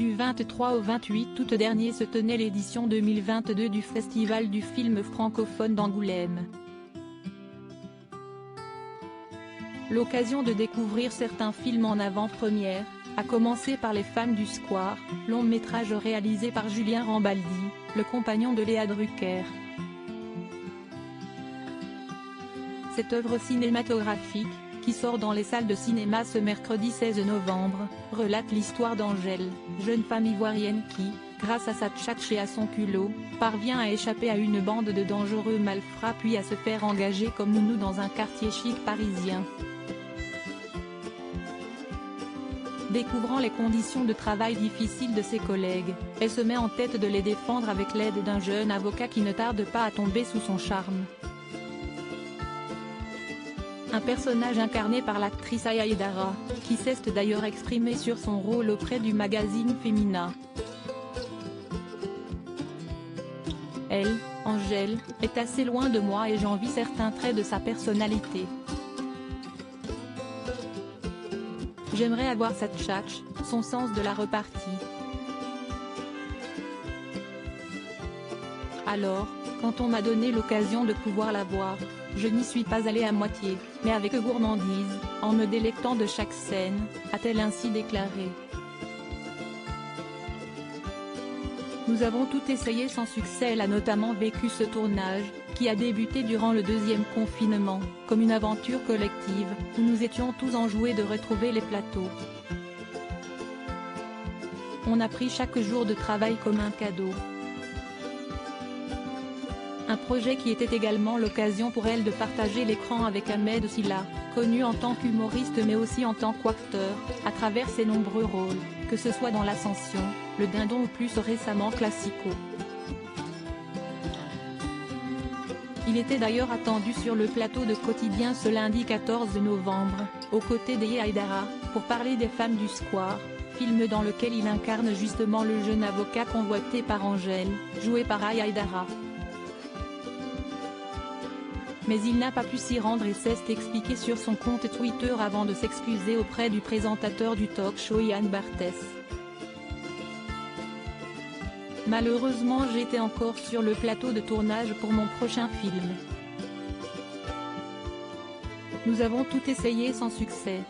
Du 23 au 28 août dernier se tenait l'édition 2022 du Festival du film francophone d'Angoulême. L'occasion de découvrir certains films en avant-première, à commencer par Les Femmes du Square, long métrage réalisé par Julien Rambaldi, le compagnon de Léa Drucker. Cette œuvre cinématographique, qui sort dans les salles de cinéma ce mercredi 16 novembre, relate l'histoire d'Angèle, jeune femme ivoirienne qui, grâce à sa tchatche et à son culot, parvient à échapper à une bande de dangereux malfrats puis à se faire engager comme nounou dans un quartier chic parisien. Découvrant les conditions de travail difficiles de ses collègues, elle se met en tête de les défendre avec l'aide d'un jeune avocat qui ne tarde pas à tomber sous son charme. Un personnage incarné par l'actrice Aya Aidara, qui s'est d'ailleurs exprimée sur son rôle auprès du magazine Femina. Elle, Angèle, est assez loin de moi et j'envie certains traits de sa personnalité. J'aimerais avoir sa tchatche, son sens de la repartie. Alors, quand on m'a donné l'occasion de pouvoir la voir, je n'y suis pas allée à moitié, mais avec gourmandise, en me délectant de chaque scène, a-t-elle ainsi déclaré. Nous avons tout essayé sans succès. Elle a notamment vécu ce tournage, qui a débuté durant le deuxième confinement, comme une aventure collective, où nous étions tous enjoués de retrouver les plateaux. On a pris chaque jour de travail comme un cadeau. Un projet qui était également l'occasion pour elle de partager l'écran avec Ahmed Silla, connu en tant qu'humoriste mais aussi en tant qu'acteur, à travers ses nombreux rôles, que ce soit dans L'Ascension, Le Dindon ou plus récemment Classico. Il était d'ailleurs attendu sur le plateau de Quotidien ce lundi 14 novembre, aux côtés d'Aya Aidara, pour parler des Femmes du Square, film dans lequel il incarne justement le jeune avocat convoité par Angèle, joué par Aya Aidara. Mais il n'a pas pu s'y rendre et s'est expliqué sur son compte Twitter avant de s'excuser auprès du présentateur du talk-show Yann Barthès. Malheureusement j'étais encore sur le plateau de tournage pour mon prochain film. Nous avons tout essayé sans succès.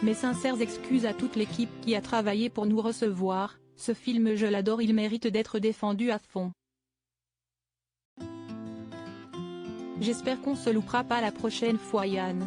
Mes sincères excuses à toute l'équipe qui a travaillé pour nous recevoir, ce film je l'adore, il mérite d'être défendu à fond. J'espère qu'on se loupera pas la prochaine fois Yann.